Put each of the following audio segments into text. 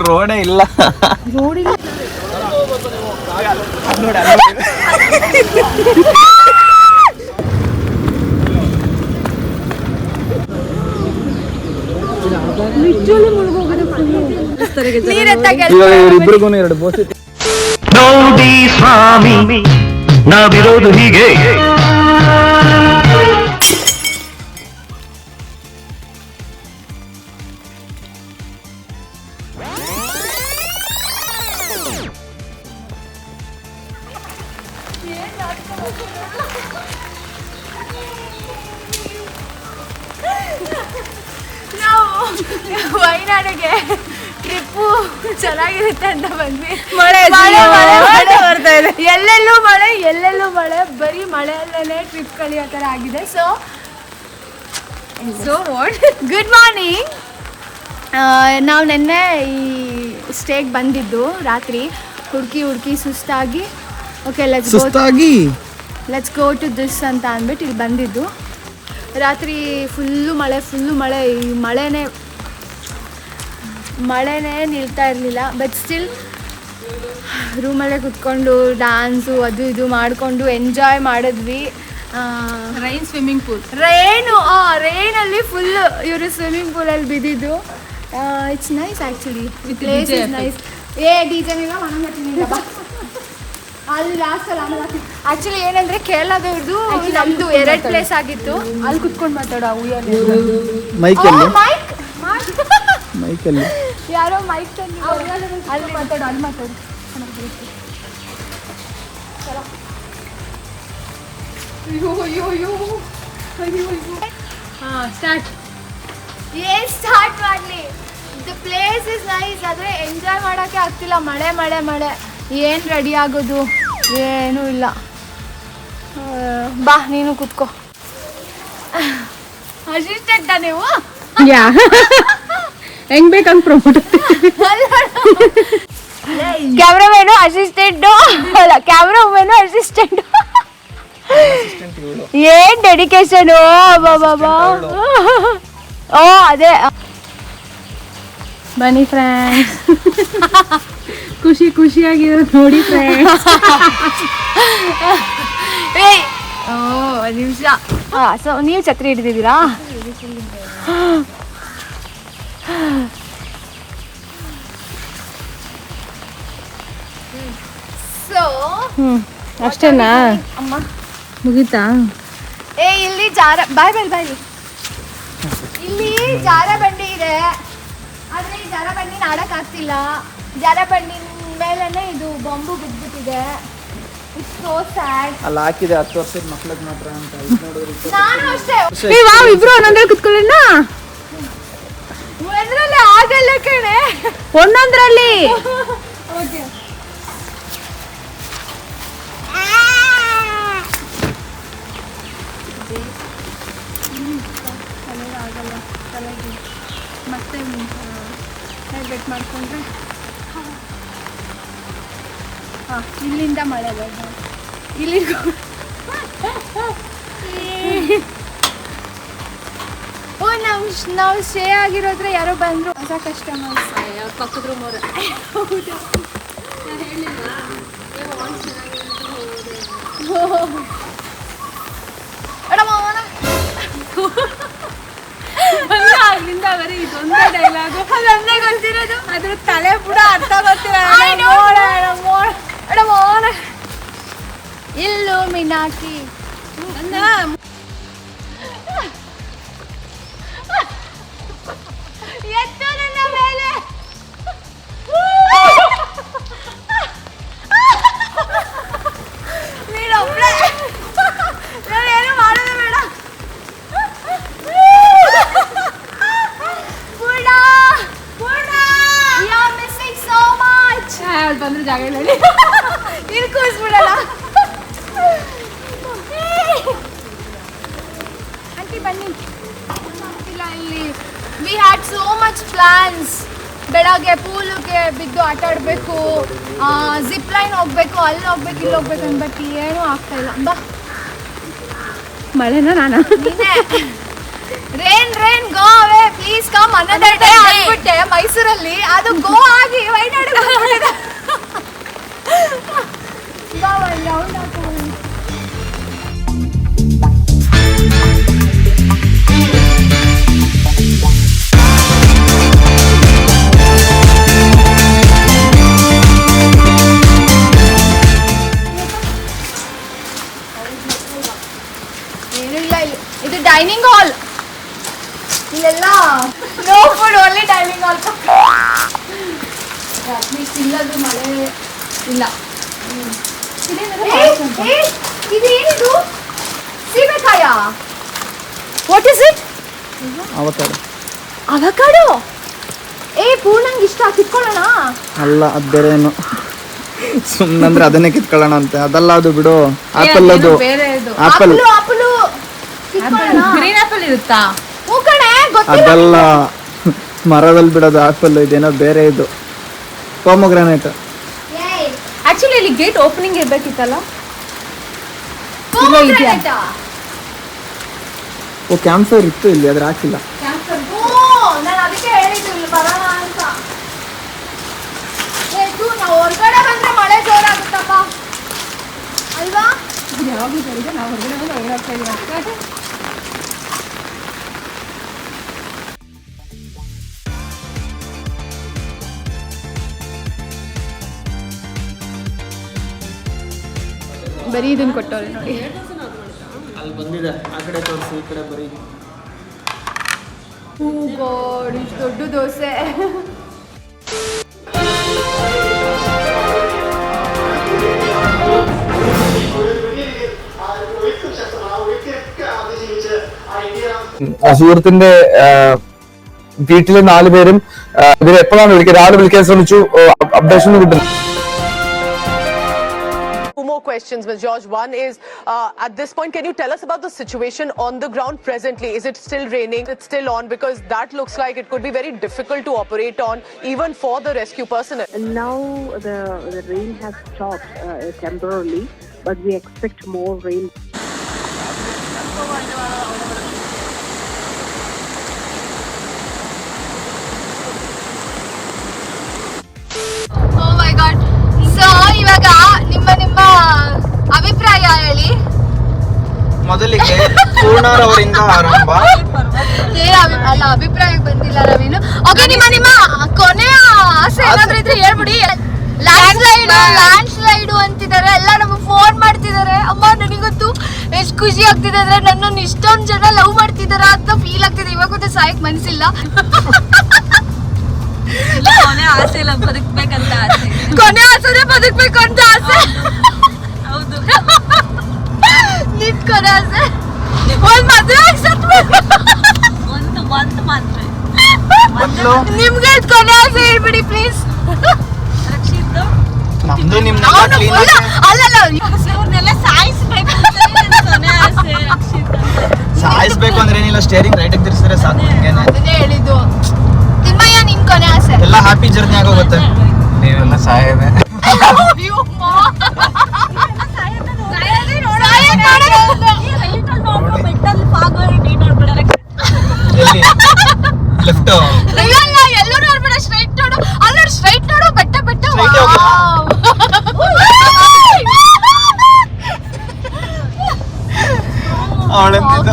ರೋಡೇ ಇಲ್ಲ. ಇಬ್ಬರಿಗೂ 2 ಬೋಸಿ. ನೋಡಿ ಸ್ವಾಮಿ ನಾವಿರೋದು ಹೀಗೆ. ನಾವು ವಯನಾಡಿಗೆ ಟ್ರಿಪ್ಪು ಚೆನ್ನಾಗಿರುತ್ತೆ ಅಂತ ಬಂದ್ವಿ. ಮಳೆ ಬರ್ತಾ ಇದೆ, ಎಲ್ಲೆಲ್ಲೂ ಮಳೆ ಬರೀ ಮಳೆಯಲ್ಲೇ ಟ್ರಿಪ್ ಕಳಿಯೋ ಥರ ಆಗಿದೆ. So good morning. ನಾವು ನೆನ್ನೆ ಈ ಸ್ಟೇಗೆ ಬಂದಿದ್ದು ರಾತ್ರಿ ಹುಡುಕಿ ಸುಸ್ತಾಗಿ okay let's go to this ಅಂತ ಅಂದ್ಬಿಟ್ಟು ಇಲ್ಲಿ ಬಂದಿದ್ದು. ರಾತ್ರಿ ಫುಲ್ಲು ಮಳೆ, ಈ ಮಳೆನೇ ನಿಲ್ತಾ ಇರಲಿಲ್ಲ. ಬಟ್ ಸ್ಟಿಲ್ ರೂಮಲ್ಲೇ ಕುತ್ಕೊಂಡು ಡ್ಯಾನ್ಸು ಅದು ಇದು ಮಾಡಿಕೊಂಡು ಎಂಜಾಯ್ ಮಾಡಿದ್ವಿ. ಸ್ವಿಮ್ಮಿಂಗ್ ಪೂಲ್ ರೈನಲ್ಲಿ ಫುಲ್ಲು ಇವರು ಸ್ವಿಮ್ಮಿಂಗ್ ಪೂಲಲ್ಲಿ ಬಿದ್ದಿದ್ದು. It's nice actually, place is nice. ಡಿಜೆನಿಲ್ಲ ಮನಗಟ್ಟಿನಿಲ್ಲ ಅಲ್ಲಿ ಲಾಸ್ಟಲ್ಲಿ ಆ್ಯಕ್ಚುಲಿ ಏನಂದರೆ ಕೇರಳದವ್ರದ್ದು ನಮ್ಮದು 2 ಪ್ಲೇಸ್ ಆಗಿತ್ತು. ಅಲ್ಲಿ ಕುತ್ಕೊಂಡು ಮಾತಾಡೋ ಮೈಕಲ್ಲಿ ಯಾರೋ ಮೈಕ್ ತಂದು ಅಲ್ಲಿ ಮಾತಾಡು. ಸ್ಟಾರ್ಟ್ ಮಾಡಲಿ. ದ ಪ್ಲೇಸ್ ಇಸ್ ನೈಸ್, ಆದರೆ ಎಂಜಾಯ್ ಮಾಡೋಕ್ಕೆ ಆಗ್ತಿಲ್ಲ. ಮಳೆ ಏನು ರೆಡಿ ಆಗೋದು ಏನೂ ಇಲ್ಲ. ಬಾ ನೀನು ಕುತ್ಕೋ. ಅಸಿಸ್ಟೆಂಟಾ ನೀವು? ಹೆಂಗ್ ಬೇಕಂಗ್ ಪ್ರಮೋಟ್. ಕ್ಯಾಮ್ರಾಮೇನು ಅಸಿಸ್ಟೆಂಟು ಅಲ್ಲ, ಕ್ಯಾಮ್ರಾಮೇನು ಅಸಿಸ್ಟೆಂಟು. ಏನ್ ಡೆಡಿಕೇಶನು ಬಾಬಾ. ಓ ಅದೇ ಬನ್ನಿ ಫ್ರೆಂಡ್ಸ್, ಖುಷಿಯಾಗಿರೋದು ನೋಡಿ ಫ್ರೆಂಡ್ಸ್. ಒಂದು ನಿಮಿಷ. ಸೊ ನೀವು ಛತ್ರಿ ಹಿಡಿದಿದ್ದೀರಾ? ಸೊ ಅಷ್ಟೇನಾ? ಅಮ್ಮ ಮುಗೀತಾ? ಇಲ್ಲಿ ಬಾಯ್ ಇಲ್ಲಿ ಜಾರ ಬಂಡಿ ಇದೆ, ಆದರೆ ಈ ಜಾರ ಬಂಡಿ ಆಡಕ್ ಆಗ್ತಿಲ್ಲ. ಜಾರ ಬಂಡಿ ಮೇಲೆನೆ ಇದು ಬಾಂಬು ಬಿದ್ಬಿಟ್ಟಿದೆ. It's so sad. ಅಲ್ಲಿ ಹಾಕಿದೆ 10 ವರ್ಷದ ಮಕ್ಳಿಗೆ ಮಾತ್ರ ಅಂತ. ನಾನು ಅಷ್ಟೇ. ಇಬ್ರು ಒಂದೊಂದ್ರಲ್ಲಿ ಕುತ್ಕೊಳ್ಳೋಣ. ಒಂದ್ರಲ್ಲಿ ಆಗಲ್ಲ ಕಣೆ, ಒಂದೊಂದ್ರಲ್ಲಿ. ಓಕೆ ಆಗಲ್ಲ ತಲೆಗೆ ಮತ್ತೆ ಬೆಟ್ ಮಾಡಿಕೊಂಡ್ರೆ. ಇಲ್ಲಿಂದ ಮಳೆ ಬರ್ತದೆ, ಇಲ್ಲಿ ನಾವು ಸ್ಟೇ ಆಗಿರೋದ್ರೆ ಯಾರೋ ಬಂದ್ರು ಹೊಸ ಕಸ್ಟಮರ್ಸ್. ಪಕ್ಕದ ರೂಮ್ ಅವ್ರೆ. ಅಲ್ಲಿಂದ ಬರೀ ಇದೊಂದೇ ಡೈಲಾಗು, ಅದೊಂದೇ ಗೊತ್ತಿರೋದು. ಅದ್ರ ತಲೆ ಬುಡ ಅರ್ಥ ಗೊತ್ತಿಲ್ಲ. ಇಲ್ಲು ಮಿನಾಕಿ ಎತ್ತು ನನ್ನ ಮೇಲೆ. ನೀನೊಬ್ಳೆ, ನಾನೇನು ಮಾಡೋದು ಬೇಡ. ಬಂದ್ರೆ ಜಾಗ ಇಲ್ಲ, ಇಲ್ಲಿ ಕೂರಿಸ್ಬಿಡಲ್ಲ. ಆಂಟಿ ಬನ್ನಿ. ಇಲ್ಲ ಇಲ್ಲಿ we had so much plans. ಬೆಳಗ್ಗೆ ಪೂಲಿಗೆ ಬಿದ್ದು ಆಟ ಆಡಬೇಕು, ಜಿಪ್ ಲೈನ್ ಹೋಗ್ಬೇಕು, ಅಲ್ಲಿ ಹೋಗ್ಬೇಕು, ಇಲ್ಲಿ ಹೋಗ್ಬೇಕು ಅಂದ್ಬಿಟ್ಟು ಏನೂ ಆಗ್ತಾ ಇಲ್ಲ. ಬಾ ಮಳೆನಾ ನಾನು rain go away please come another day ಅಂದ್ಬಿಟ್ಟೆ ಮೈಸೂರಲ್ಲಿ, ಅದು ಗೋ ಆಗಿ ವೈನಾಡಿಗೆ ಬಂದ್ಬಿಟ್ಟಿದೆ. ಬಾ ಒಂದು ರೌಂಡ್ ಹಾಕೋಣ. ಏನಿಲ್ಲ ಇಲ್ಲಿ, ಇದು ಡೈನಿಂಗ್ ಹಾಲ್. ಇಲ್ಲೆಲ್ಲ no food, only dining hall. At least ಇಲ್ಲದು ಮಳೆ ಇಲ್ಲ. ಇದೇನಿದು ಸೀಬೆಕಾಯ? What is it? Avocado. Avocado? ಪೂರ್ಣಂಗೆ ಇಷ್ಟ, ಕಿತ್ಕೊಳ್ಳೋಣ? ಅಲ್ಲ, ಅದು ಬೇರೆ ಏನು. ಸುಮ್ಮನಂದ್ರೆ ಅದನ್ನೇ ಕಿತ್ಕೊಳ್ಳೋಣ ಅಂತ. ಅದಲ್ಲ, ಅದು ಬಿಡು. ಆಪಲ್ ಅದು. ಆಪಲ್. ಗ್ರೀನ್ ಆಪಲ್ ಇರುತ್ತಾ? ಅದಲ್ಲ, ಮರದಲ್ಲಿ ಬಿಡೋದು ಆಪಲ್. ಇದೇನೋ ಬೇರೆ, ಇದು ಪೊಮೊಗ್ರಾನೇಟ್. ಆಕ್ಚುಲಿ ಇಲ್ಲಿ ಗೇಟ್ ಓಪನಿಂಗ್ ಇರ್ಬೇಕಿತ್ತಲ್ಲ. ಓ, ಕ್ಯಾಂಪ್ ಫೈರ್ ಇತ್ತು ಇಲ್ಲಿ, ಅದ್ರ ಹಾಕಿಲ್ಲ. ನಾನು ಅದಕ್ಕೆ ಹೇಳಿದ್ದು ಇಲ್ಲಿ ಬರೋಣ ಅಂತ. ನಾವು ಹೊರಗಡೆ ಬಂದ್ರೆ ಮಳೆ ಜೋರಾಗುತ್ತಪ್ಪ ಅಲ್ವಾ? ಯಾವಾಗಲೂ ಬರೀದೆ, ನಾವು ಹೊರಗಡೆ ಬಂದು ಹೊರಗಡೆ ಹೋಗ್ತಾ ಇದೀವಿ. ಬರೀ ಇದನ್ನ ಕೊಟ್ಟವ್ರೆ ನೋಡಿ. ಅಲ್ಲಿ ಬಂದಿದೆ, ಆ ಕಡೆ ತೋರಿಸಿ, ಈ ಕಡೆ ಬರೀ. ಓ ಗಾಡ್, ಇಷ್ಟು ದೊಡ್ಡ ದೋಸೆ. സുഹൃത്തിന്റെ വീട്ടിലെ 4 പേരും ഇവർ എപ്പോഴാണ് വിളിക്കുക, രാവിലെ വിളിക്കാൻ ശ്രമിച്ചു, അപ്ഡേഷൻ കിട്ടുന്നു. Two more questions, Ms. George. One is, at this point, can you tell us about the situation on the ground presently? Is it still raining? It's still on? Because that looks like it could be very difficult to operate on, even for the rescue personnel. Now the rain has stopped temporarily, but we expect more rain. Oh my god. So ಇವಾಗ ನಿಮ್ಮ ಅಭಿಪ್ರಾಯ ಹೇಳಿ. ಮೊದಲಿಗೆ ಪೂರ್ಣರವರಿಂದ ಆರಂಭ. ಅಲ್ಲ, ಅಭಿಪ್ರಾಯಕ್ಕೆ ಬಂದಿಲ್ಲ ರವೀನು. Okay, ನಿಮ್ಮ ಕೊನೆಯ ಆಸೆ ಏನಾದ್ರೂ ಇದ್ರೆ ಹೇಳ್ಬಿಡಿ. ಲ್ಯಾಂಡ್ ಸ್ಲೈಡ್ ಅಂತಿದ್ದಾರೆ, ಎಲ್ಲ ನಮಗೆ ಫೋನ್ ಮಾಡ್ತಿದ್ದಾರೆ. ಅಮ್ಮ, ನನಗಂತೂ ಎಷ್ಟು ಖುಷಿ ಆಗ್ತಿದೆ ಅಂದ್ರೆ ನನ್ನನ್ನು ಇಷ್ಟೊಂದು ಜನ ಲವ್ ಮಾಡ್ತಿದಾರ ಅಂತ ಫೀಲ್ ಆಗ್ತಿದೆ. ಇವಾಗ ಗೊತ್ತೆ ಸಾಯಕ್ ಮನಸ್ಸಿಲ್ಲ. ಕೊನೆ ಆಸೆ ಇಲ್ಲ, ಬದುಕ್ಬೇಕಂತ ಆಸೆ. ಕೊನೆ ಆಸೆ ಬದುಕ್ಬೇಕು ಅಂತ ಆಸೆ. ಹೌದು, ನಿನ್ ಕೊನೆ ಆಸೆ ಒಂದ್ ಮದುವೆ ಒಂದು ಮಾತ್ರ. ನಿಮ್ಗೆ ಕೊನೆ ಆಸೆ ಹೇಳ್ಬಿಡಿ ಪ್ಲೀಸ್. ರಕ್ಷಿತ್ ನಮ್ದು ನಿಮ್ನ ಅಲ್ಲಲ್ಲ, ಅವ್ರನ್ನೆಲ್ಲ ಸಾಯಿಸ್ಬೇಕು ಅಂತ ಕೊನೆ ಆಸೆ ರಕ್ಷಿತ್. ಸಾಯಿಸ್ಬೇಕು ಅಂದ್ರೆ ಏನಿಲ್ಲ, ಸ್ಟೇರಿಂಗ್ ರೈಟಿಗೆ ತಿರ್ಸಿದ್ರೆ ಸಾಕು. ಅದನ್ನೇ ಹೇಳಿದ್ದು. ತಿಮ್ಮಯ್ಯ, ನಿನ್ ಕೊನೆ ಆಸೆ? ಎಲ್ಲ ಹ್ಯಾಪಿ ಜರ್ನಿ ಆಗೋಗುತ್ತೆ. ನೀವೆಲ್ಲ ಸಾಯದೆ. ಲೆಫ್ಟ್ ಎಲ್ಲೂ ನೋಡ್ಬೇಡ, ಸ್ಟ್ರೈಟ್ ನೋಡು. ಅಲ್ಲ, ಸ್ಟ್ರೈಟ್ ನೋಡು, ಬೆಟ್ಟ ಬೆಟ್ಟ. ಅವಳಂತಿದ್ದ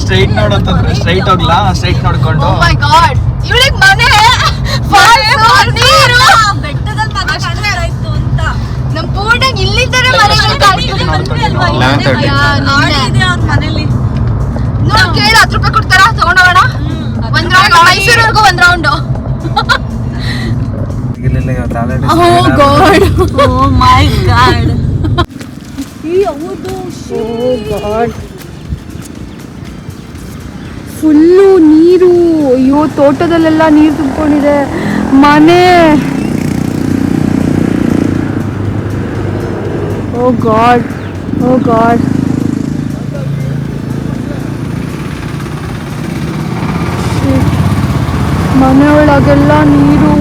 ಸ್ಟ್ರೈಟ್ ನೋಡು ಅಂತಂದ್ರೆ ಸ್ಟ್ರೈಟ್ ಹೋಗ್ಲಾ, ಸ್ಟ್ರೈಟ್ ನೋಡ್ಕೊಂಡು. Oh my god, ಇವಳಿಗೆ ಮನೆ ನೀರು ಬೆಟ್ಟದಲ್ಲಿ ಮನೆ ಕಾಣಿಸ್ತಾ ಇತ್ತು ಅಂತ. ನಮ್ ಪೂರ್ಣಂಗ್ ಇಲ್ಲಿದ್ದಾರೆ ಮನೆಗಳು ಕಾಣಿಸ್ತಿದೆ. ಅವ್ರ ಮನೇಲಿ ನೋಡ್ ಕೇಳಿ 10 ರೂಪಾಯಿ ಕೊಡ್ತಾರ, ತಗೊಂಡೋಗೋಣ. ಒಂದ್ ರೌಂಡ್ ಮೈಸೂರ್ವರೆಗೂ ಒಂದ್ round. Oh god, oh my god. Oh god, full ನೀರು. ಅಯ್ಯೋ, ತೋಟದಲ್ಲೆಲ್ಲ ನೀರು ತುಂಬಿಕೊಂಡಿದೆ. ಮನೆ. ಓ ಗಾಡ್, ಓ ಗಾಡ್. ಮನೆ ಒಳಗೆಲ್ಲ ನೀರು.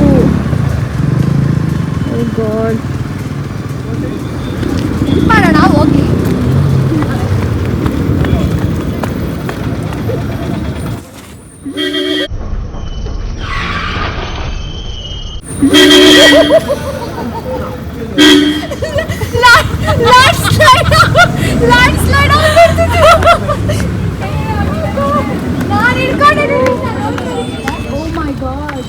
ಓ ಗಾಡ್. ಮಾಡೋಣ ಹೋಗಿ. Oh my god.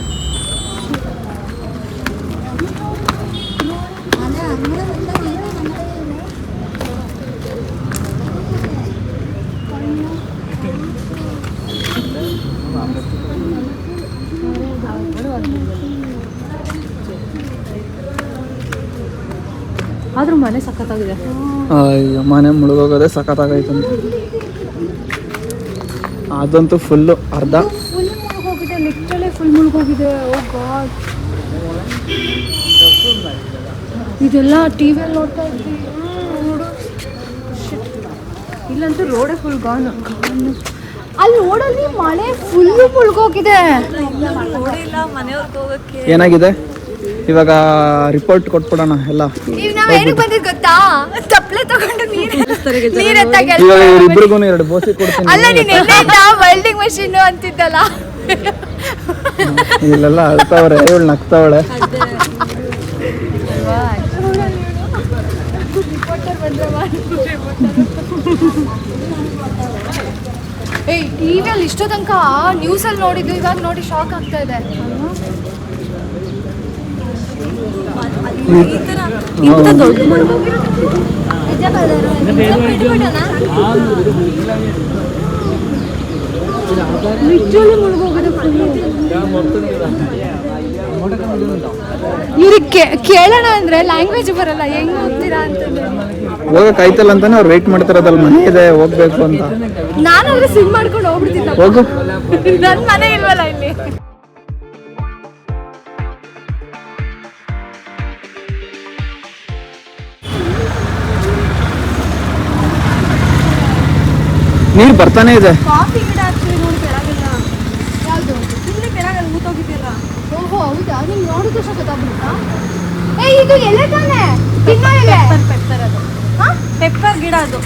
ಆದ್ರೂ ಮನೆ ಸಖತ್ತಾಗಿದೆ. ಅಯ್ಯೋ ಮನೆ ಮುಳುಗೋಗೋದೇ ಸಖತ್ತಾಗೈತಂತ. ಅದಂತೂ ಫುಲ್ಲು ಅರ್ಧ ಫುಲ್ ಮುಳುಗೋಗಿದೆ, ಲಿಟ್ರಲಿ ಫುಲ್ ಮುಳುಗೋಗಿದೆ. ಓ ಗಾಡ್, ಇದೆಲ್ಲ ಟಿವಿಯಲ್ಲಿ ನೋಡ್ತಾ ಇದ್ವಿ. ಇಲ್ಲಂತೂ ರೋಡೇ ಫುಲ್ ಗಾನ್. ಅಲ್ಲಿ ರೋಡಲ್ಲಿ ಮಳೆ ಫುಲ್ ಮುಳುಗೋಗಿದೆ. ಏನಾಗಿದೆ ಇವಾಗ ರಿಪೋರ್ಟ್ ಕೊಟ್ಬಿಡೋಣ ಎಲ್ಲ. ಈಗ ನಾವ್ ಏನಕ್ಕೆ ಬಂದಿದ್ ಗೊತ್ತಾ? ತಪ್ಪಲೆ ತಗೊಂಡು ನೀರ್ ಎತ್ತಾಗ ಇವಾಗ ಇವ್ರಿಬ್ರಿಗೂ 2 ಬೋಸಿ ಕೊಡ್ತೀನಿ. ಅಲ್ಲ, ನೀನ್ ಎಲ್ಲಿಂದ ವೆಲ್ಡಿಂಗ್ ಮಷೀನ್ ಅಂತಿದ್ದಲ್ಲ. ಇಲ್ಲೆಲ್ಲ ಅಳ್ತಾವ್ರೆ, ಇವಳು ನಗ್ತಾವಳೆ. ಏಯ್, ಟಿವಿಯಲ್ಲಿ ಇಷ್ಟೋ ತನಕ ನ್ಯೂಸ್ ಅಲ್ಲಿ ನೋಡಿದ್ದು, ಇವಾಗ ನೋಡಿ ಶಾಕ್ ಆಗ್ತಾ ಇದೆ. ಇವ್ರಿಗೆ ಕೇಳೋಣ ಅಂದ್ರೆ ಲ್ಯಾಂಗ್ವೇಜ್ ಬರಲ್ಲ, ಹೆಂಗ್ ಹೋಗ್ತೀರಾ ಅಂತಂದ್ರೆ. ಹೋಗಕ್ ಆಯ್ತಲ್ಲ ಅಂತಾನೆ ಅವ್ರು ವೇಟ್ ಮಾಡ್ತಿರೋದಲ್ಲಿ, ಮನೆ ಇದೆ ಹೋಗ್ಬೇಕು ಅಂತ. ನಾನಾದ್ರೆ ಸಿಮ್ ಮಾಡ್ಕೊಂಡು ಹೋಗ್ಬಿಡ್ತೀನಿ. ಹೋಗು, ನನ್ ಮನೆ ಇಲ್ವಲ್ಲ ಇಲ್ಲಿ. ನೀರು ಬರ್ತಾನೆ ಇದೆ. ಕಾಫಿ ಗಿಡ ಹಚ್ಚಿದ್ರೆ ನೋಡಿ ಬೆಳಗಿಲ್ಲ. ಯಾವುದು? ಇಲ್ಲಿ ಬೆಳಗಲ್ಲ, ಊತೋಗಿದ್ದೀರ. ಓಹೋ, ಹೌದಾ? ನಿಮ್ಗೆ ನೋಡಿದ್ರೆ ಸಹ ಗೊತ್ತಾಗ್ಬಿಡುತ್ತಾ? ಇದು ಎಲೆ ತಾನೆ, ತಿನ್ನೋ ಎಲೆ. ಪೆಪ್ಪರ್ ಅದು. ಪೆಪ್ಪರ್ ಗಿಡ ಅದು.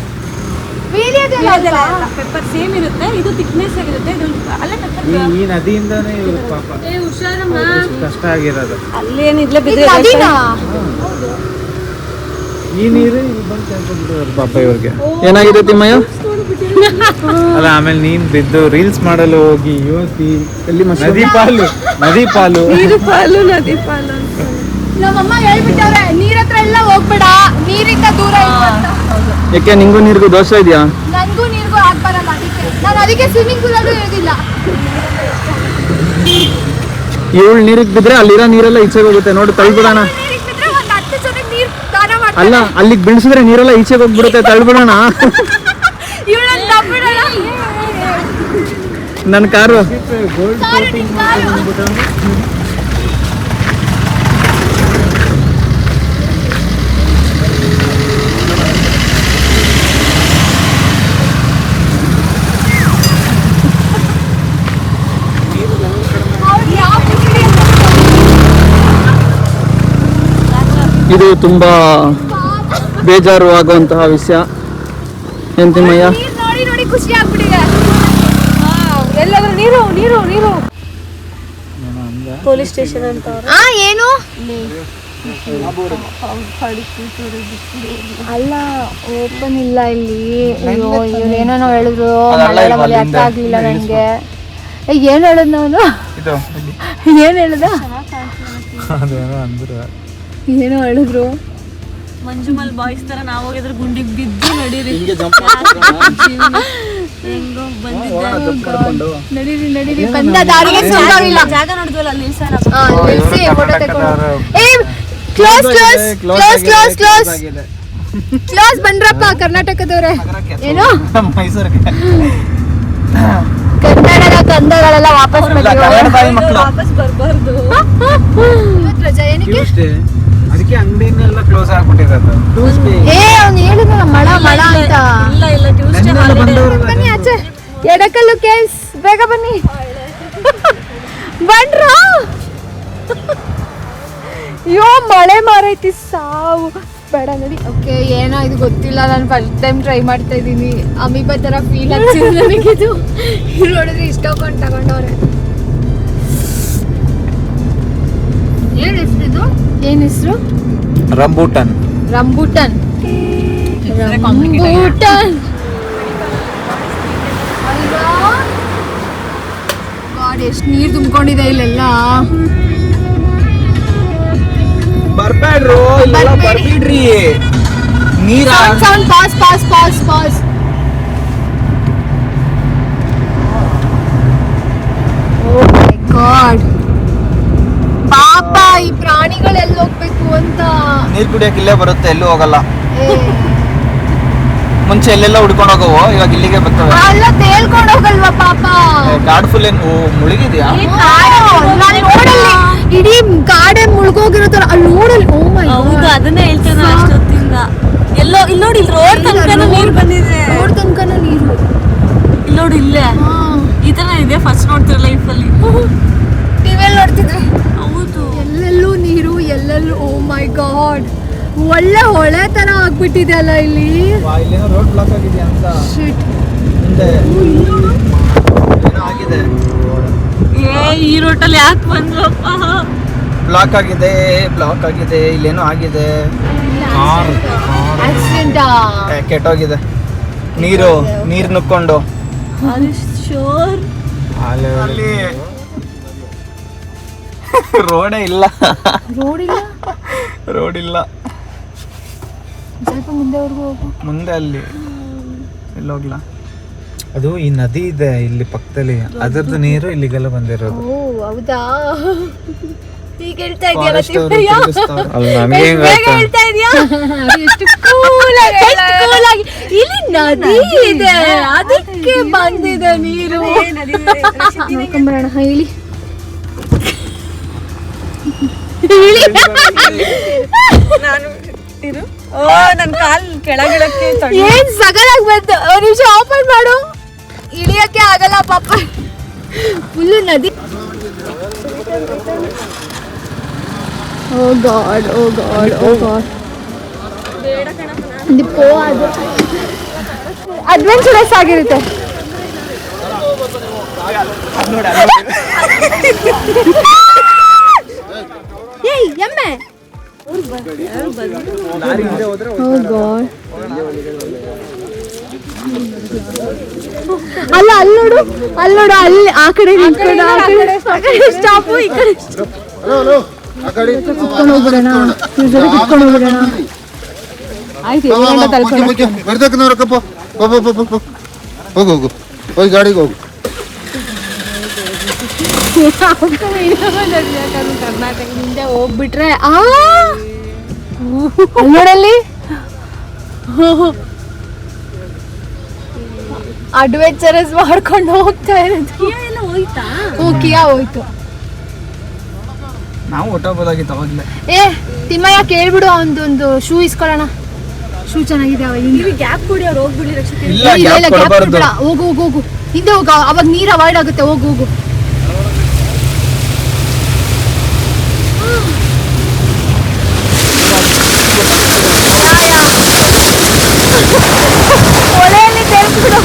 ವೀರ್ಯದೆಲೆ ಅಲ್ವಾ? ಪೆಪ್ಪರ್ ಸೇಮ್ ಇರುತ್ತೆ, ಇದು ಥಿಕ್ನೆಸ್ ಆಗಿರುತ್ತೆ. ಇದು ಅಲ್ಲೇ ಪೆಪ್ಪರ್. ಈ ನದಿಯಿಂದಾನೇ ಇವ್ರು ಪಾಪ ಎಷ್ಟು ಕಷ್ಟ ಆಗಿರೋದು. ಅಲ್ಲೇನಿದ್ಲೆ ಇದು ಬಿದ್ರೆ ನದಿನಾ? ಈ ನೀರು ಇಲ್ಲಿ ಬಂದು ಸೇರ್ಕೊಂಡ್ಬಿಟ್ಟಿದ್ದಾರೆ ಪಾಪ ಇವ್ರಿಗೆ. ಏನಾಗಿದೆ ತಿಮ್ಮಯ್ಯ? ಅಲ್ಲ, ಆಮೇಲೆ ನೀನ್ ಬಿದ್ದು ರೀಲ್ಸ್ ಮಾಡಲು ಹೋಗಿ ಯುವತಿ ಎಲ್ಲಿ ನದಿ ಪಾಲು ನೀರು ಪಾಲು ನದಿ ಪಾಲು. ನಮ್ಮಮ್ಮ ಹೇಳ್ಬಿಟ್ಟವ್ರೆ, ನೀರ್ ಹತ್ರ ಎಲ್ಲ ಹೋಗ್ಬೇಡ, ನೀರಿಂದ ದೂರ ಇರು ಅಂತ. ಯಾಕೆ ನಿಂಗೂ ನೀರಿಗೂ ದೋಷ ಇದೆಯಾ? ನನ್ಗೂ ನೀರ್ಗೂ ಆಗ್ ಬರಲ್ಲ, ಅದಕ್ಕೆ ಸ್ವಿಮ್ಮಿಂಗ್ ಪೂಲ್ ಅಲ್ಲೂ ಇರೋದಿಲ್ಲ. ಇವಳು ನೀರಿಗೆ ಬಿದ್ರೆ ಅಲ್ಲಿರೋ ನೀರೆಲ್ಲ ಈಚೆಗೆ ಹೋಗುತ್ತೆ. ನೋಡಿ ತಳ್ಬಿಡೋಣ. ನೀರಿಗೆ ಬಿದ್ರೆ ಒಂದ್ 10 ಜನಕ್ಕೆ ನೀರ್ ದಾನ ಮಾಡ್ತಾರೆ. ಅಲ್ಲ, ಅಲ್ಲಿಗೆ ಬಿಡಿಸಿದ್ರೆ ನೀರೆಲ್ಲ ಈಚೆಗೆ ಹೋಗ್ಬಿಡುತ್ತೆ, ತಳ್ಬಿಡೋಣ. ಇವಳನ್ನ ತಪ್ಪಿಡೋಣ. ನನ್ನ ಕಾರು ಇದು ತುಂಬಾ ಬೇಜಾರು ಆಗುವಂತಹ ವಿಷಯ. ಏನ್ ತಿಮ್ಮಯ್ಯ? ನೀರ್ ನೋಡಿ ನೋಡಿ ಖುಷಿ ಆಗ್ಬಿಟ್ಟಿದೆ. ಎಲ್ಲಾದ್ರೂ ನೀರು ನೀರು ನೀರು. ಪೊಲೀಸ್ ಸ್ಟೇಷನ್ ಅಂತ. ಏನು ಅಲ್ಲ, ಓಪನ್ ಇಲ್ಲ ಇಲ್ಲಿ. ಅಯ್ಯೋ, ಇವ್ರು ಏನೇನೋ ಹೇಳಿದ್ರು, ಮಲಯಾಳಮಲ್ಲಿ ಅರ್ಥ ಆಗ್ಲಿಲ್ಲ ನನಗೆ. ಏನ್ ಹೇಳದ್ ಅವನು? ಏನ್ ಹೇಳ್ದ? ಏನೋ ಹೇಳಿದ್ರು. ಮಂಜುಮಲ್ ಬಾಯ್ಸ್ ತರ ನಾವು ಹೋಗಿದ್ರೆ ಗುಂಡಿಗೆ ಬಿದ್ದು ನಡೀರಿ. ಹೆಂಗೋ ಬಂದಿದ್ದೆ. ನಡೀರಿ ನಡೀರಿ, ಬಂದ ದಾರಿಗೆ ಸುಮ್ಮನಿಲ್ಲ. ಜಾಗ ನೋಡಿದ್ವಲ್ಲ ಅಲ್ಲಿ ಸರ್. ನಿಲ್ಸಿ, ಫೋಟೋ ತಗೊಂಡು. Close close close close close close. ಬಂದ್ರಪ್ಪ ಕರ್ನಾಟಕದವ್ರೆ. ಏನು ಮೈಸೂರಿಗೆ ಕನ್ನಡದ ಕಂದಗಳೆಲ್ಲ ವಾಪಸ್ ವಾಪಸ್ ಬರ್ಬಾರ್ದು. ಇವತ್ತು ರಜಾ ಏನಕ್ಕೆ? ಅದಕ್ಕೆ ಅಂಗಡಿನೆಲ್ಲ ಕ್ಲೋಸ್ ಆಗ್ಬಿಟ್ಟಿರೋದು. ಅವ್ನು ಹೇಳಿದ್ನಲ್ಲ ಮಳ ಮಳ ಅಂತ. ಇಲ್ಲ ಟ್ಯೂಸ್ಡೇ ಬನ್ನಿ ಆಚೆ, ಎಡಕಲ್ಲು ಕೇಸ್, ಬೇಗ ಬನ್ನಿ. ಬಂದ್ರ? ಅಯ್ಯೋ, ಮಳೆ ಮಾರೈತಿ, ಸಾವು. ಬೇಡ ನಡಿ. ಓಕೆ, ಏನೋ ಇದು ಗೊತ್ತಿಲ್ಲ, ನಾನು ಫಸ್ಟ್ ಟೈಮ್ ಟ್ರೈ ಮಾಡ್ತಾ ಇದ್ದೀನಿ. ಅಮೀಬಾ ಥರ ಫೀಲ್ ಆಗ್ತಿದೆ ನನಗಿದು. ನೋಡಿದ್ರೆ ಇಷ್ಟೊಂದು ತಗೊಂಡವ್ರೆ. ಏನು ಏನ್ ಹೆಸರು? ರಂಬೂಟನ್. ರಂಬೂಟನ್. ಎಷ್ಟು ನೀರ್ ತುಂಬಿಕೊಂಡಿದೆ ಇಲ್ಲೆಲ್ಲ. ಬರ್ಬೇಡ್ರು ಬರ್ಬಿಡ್ರಿ ನೀರ. Sound pass pass pass pass. Oh my god, ಪಾಪ ಈ ಪ್ರಾಣಿಗಳೆಲ್ಲ ಹೋಗ್ಬೇಕು ಅಂತ. ನೀರ್ ಕುಡಿಯಕ್ ಇಲ್ಲೇ ಬರುತ್ತೆ, ಎಲ್ಲೂ ಹೋಗಲ್ಲ. ಮುಂಚೆ ಎಲ್ಲೆಲ್ಲ ಹುಡ್ಕೊಂಡು ಹೋಗವು, ಇವಾಗ ಇಲ್ಲಿಗೆ ಬರ್ತವೆ. ಅಲ್ಲ ತೇಲ್ಕೊಂಡು ಹೋಗಲ್ವಾ ಪಾಪ? ಕಾಡು ಫುಲ್ ಏನ್ ಮುಳುಗಿದ್ಯಾ? ಇಡೀ ಕಾಡೆ ಮುಳುಗೋಗಿರುತ್ತಲ್ಲ ಅಲ್ಲಿ ನೋಡಲ್ಲಿ. ಓ ಮೈ ಹೌದು, ಅದನ್ನೇ ಹೇಳ್ತೇನೆ ಅಷ್ಟೊತ್ತಿಂದ. ಎಲ್ಲೋ ಇಲ್ಲಿ ನೋಡಿ, ಇಲ್ಲಿ ರೋಡ್ ತನಕನೂ ನೀರು ಬಂದಿದೆ. ರೋಡ್ ತನಕನೂ ನೀರು. ಇಲ್ಲಿ ನೋಡಿ, ಇಲ್ಲೇ ಈ ತರ ಇದೆ. ಫಸ್ಟ್ ನೋಡ್ತಿರ ಲೈಫ್ ಅಲ್ಲಿ, ಟಿವಿಯಲ್ಲಿ ನೋಡ್ತಿದ್ವಿ. ಹೌದು, ಎಲ್ಲೆಲ್ಲೂ ನೀರು, ಎಲ್ಲೆಲ್ಲೂ. ಓ ಮೈ ಗಾಡ್, ಒಳ್ಳೆ ಹೊಳೆ ತರ ಆಗ್ಬಿಟ್ಟಿದೆ ಅಲ್ಲ ಇಲ್ಲಿ. ಇಲ್ಲೇನೋ ರೋಡ್ ಬ್ಲಾಕ್ ಆಗಿದೆಯಾ ಅಂತ. ಮುಂದೆ ಏನೋ ಆಗಿದೆ. ಈ ರೋಟಲ್ಲಿ ಯಾಕೆ ಬಂದ್ರಪ್ಪ? ಬ್ಲಾಕ್ ಆಗಿದೆ, ಇಲ್ಲೇನೋ ಆಗಿದೆ. ಆಕ್ಸಿಡೆಂಟ್ ಕೆಟ್ಟೋಗಿದೆ. ನೀರು ನುಕ್ಕೊಂಡು ಶೋರ್ ಅಲ್ಲಿ ರೋಡೇ ಇಲ್ಲ. ರೋಡ್ ಇಲ್ಲ. ಸ್ವಲ್ಪ ಮುಂದೆವರೆಗೂ ಹೋಗು. ಮುಂದೆ ಅಲ್ಲಿ ಎಲ್ಲೋಗ್ಲಾ? ಅದು ಈ ನದಿ ಇದೆ ಇಲ್ಲಿ ಪಕ್ಕದಲ್ಲಿ, ಅದರದ್ದು ನೀರು ಇಲ್ಲಿಗೆಲ್ಲ ಬಂದಿರೋದು. ಓ ಹೌದಾ? ಈಗ ಹೇಳ್ತಾ Forest ಅವ್ರು ತಿರ್ಗಿಸ್ತಾವ್ರೆ. ಹೇಳ್ತಾ ಇದೀಯಾ? ಎಷ್ಟು ಕೂಲ್ ಆಗಿ ಇಲ್ಲಿ ನದಿ ಇದೆ, ಅದಕ್ಕೆ ಬಂದಿದೆ ನೀರು. ನೋಡ್ಕೊಂಬರೋಣ. ಹೇಳಿ ನಾನು ನನ್ ಕಾಲ್ ಕೆಳಗಿಳಕ್ಕೆ ಏನ್ ಸಗಲಾಗಿ ಬಂತು. ಒಂದ್ ನಿಮಿಷ ಓಪನ್ ಮಾಡು. ಇಳಿಯಕ್ಕೆ ಆಗಲ್ಲ ಪಾಪ, ಫುಲ್ಲು ನದಿ. ಓ ಗಾಡ್, ಓ ಗಾಡ್, ಓ ಗಾಡ್. ದಿಪ್ಪೋ ಅದು ಅಡ್ವೆಂಚರಸ್ ಆಗಿರುತ್ತೆ. ಏಯ್ ಎಮ್ಮೆ. ಓ ಗಾಡ್. ಅಲ್ಲ ಅಲ್ಲಿ ನೋಡು, ಅಲ್ಲಿ ಆ ಕಡೆ ನಿಂತ್ಕೊಂಡು ಆ ಕಡೆ ಸ್ಟಾಪು, ಈ ಕಡೆ ಕುತ್ಕೊಂಡು ಹೋಗ್ಬಿಡೋಣ. ಕುತ್ಕೊಂಡು ಹೋಗ್ಬಿಡೋಣ. ಆಯ್ತು, ಹೋಗು ಹೋಗಿ ಗಾಡಿಗೆ ಹೋಗು. ಕರ್ನಾಟಕದಿಂದ ಹೋಗ್ಬಿಟ್ರೆ ನೋಡಲ್ಲಿ ಅಡ್ವೆಂಚರಸ್ ಮಾಡ್ಕೊಂಡು ಹೋಗ್ತಾ ಇರೋದು. ಕಿಯಾ ಹೋಯ್ತು. ನಾವು ಹೊಟ್ಟೋಗ್ಬೋದಾಗಿತ್ತು ಅವಾಗಲೇ. ತಿಮ್ಮಯ್ಯ ಕೇಳ್ಬಿಡು, ಒಂದು ಶೂ ಇಸ್ಕೊಳ್ಳೋಣ. ಶೂ ಚೆನ್ನಾಗಿದೆ. ಗ್ಯಾಪ್ ಕೊಡಿ, ಅವ್ರು ಹೋಗ್ಬಿಡಿ. ಇಲ್ಲ, ಹೋಗು ಹಿಂದೆ ಹೋಗ, ಅವಾಗ ನೀರ್ ಅವಾಯ್ಡ್ ಆಗುತ್ತೆ. ಹೋಗು ಹೊಳೆಯಲ್ಲಿ ತೇಲ್ಬಿಡು.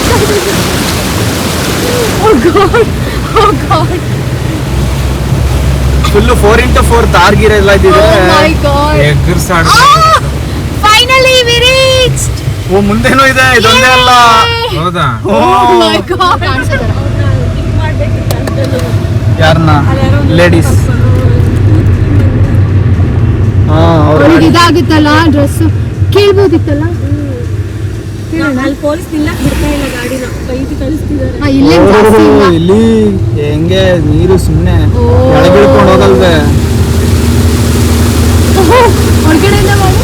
ಫುಲ್ 4x4 ತಾರ್ಗಿರ ಎಲ್ಲ ಇದ್ದಿದೆ. Finally we reached. ಓ ಮುಂದೇನೂ ಇದೆ, ಇದೊಂದೇ ಅಲ್ಲ. ಹೌದಾ? ಯಾರನ್ನ? ಲೇಡೀಸ್. ಅವ್ರಿಗೆ ಇದಾಗುತ್ತಲ್ಲ ಡ್ರೆಸ್, ಕೇಳ್ಬೋದಿತ್ತಲ್ಲ. ಅಲ್ಲಿ ಪೊಲೀಸ್ ನಿಲ್ಲಕ್ ಬಿಡ್ತಾ ಇಲ್ಲ ಗಾಡಿನ, ಕೈದು ಕಳಿಸ್ತಿದ್ದಾರೆ. ಇಲ್ಲೇ ಜಾಸ್ತಿ ಇಲ್ಲ. ಇಲ್ಲಿ ಹೆಂಗೆ ನೀರು ಸುಮ್ಮನೆ ಎಳಗಿಳ್ಕೊಂಡು ಹೋಗಲ್ವೇ? ಹೊರಗಡೆಯಿಂದ ಮಾಡಿ.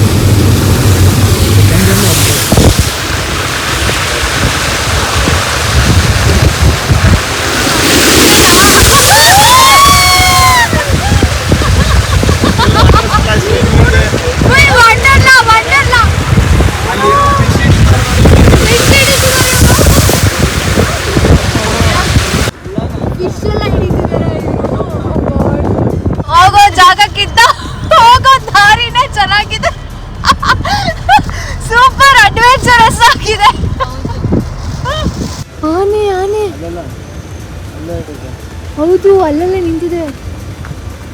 ಹೋಗೋ ಜಾಗಕ್ಕಿಂತ ಹೋಗೋ ದಾರಿನೇ ಚೆನ್ನಾಗಿದೆ. ಸೂಪರ್ ಅಡ್ವೆಂಚರಸ್ ಆಗಿದೆ. ಆನೆ ಹೌದು, ಅಲ್ಲಲ್ಲೇ ನಿಂತಿದೆ.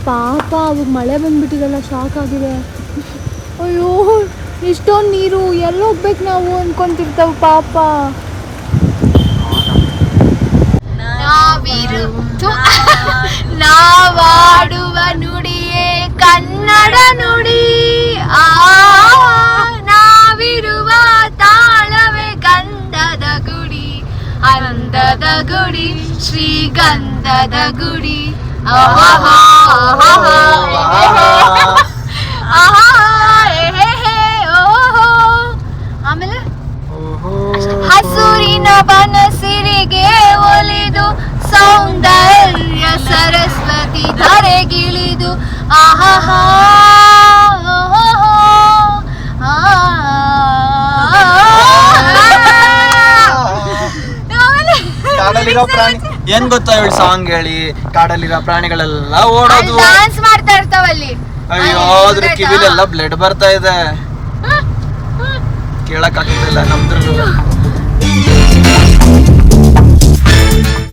ಪಾಪ ಅವಾಗ ಮಳೆ ಬಂದ್ಬಿಟ್ಟಿದಲ್ಲ, ಶಾಕ್ ಆಗಿದೆ. ಅಯ್ಯೋ ಇಷ್ಟೊಂದು ನೀರು ಎಲ್ಲಿ ಹೋಗ್ಬೇಕು ನಾವು ಅನ್ಕೊಂತಿರ್ತಾವ ಪಾಪ. ನಾವಾಡುವ ನುಡಿಯೇ ಕನ್ನಡ ನುಡಿ, ನಾವಿರುವ ತಾಳವೇ ಗಂಧದ ಗುಡಿ, ಅಂದದ ಗುಡಿ ಶ್ರೀಗಂಧದ ಗುಡಿ. ಆಮೇಲೆ ಹಸುರಿನ ಬನಸಿರಿಗೆ ಒಲಿದು ಸೌಂದರ್ಯ ಸರಸ್ವತಿ ಧರೆಗಿಳಿದು ಆಹಾ ಕಾಡಲ್ಲಿರೋ ಪ್ರಾಣಿ ಏನ್ ಗೊತ್ತಾ ಹೇಳಿ ಸಾಂಗ್ ಹೇಳಿ. ಕಾಡಲ್ಲಿರೋ ಪ್ರಾಣಿಗಳೆಲ್ಲ ಓಡೋದು, ಡಾನ್ಸ್ ಮಾಡ್ತಾ ಇರ್ತಾವಲ್ಲಿ. ಅಯ್ಯೋ ಅದ್ರ ಕಿವಿಲೆಲ್ಲ ಬ್ಲಡ್ ಬರ್ತಾ ಇದೆ, ಕೇಳಕ್ ಆಗ್ತಿಲ್ಲ ನಮ್ದು.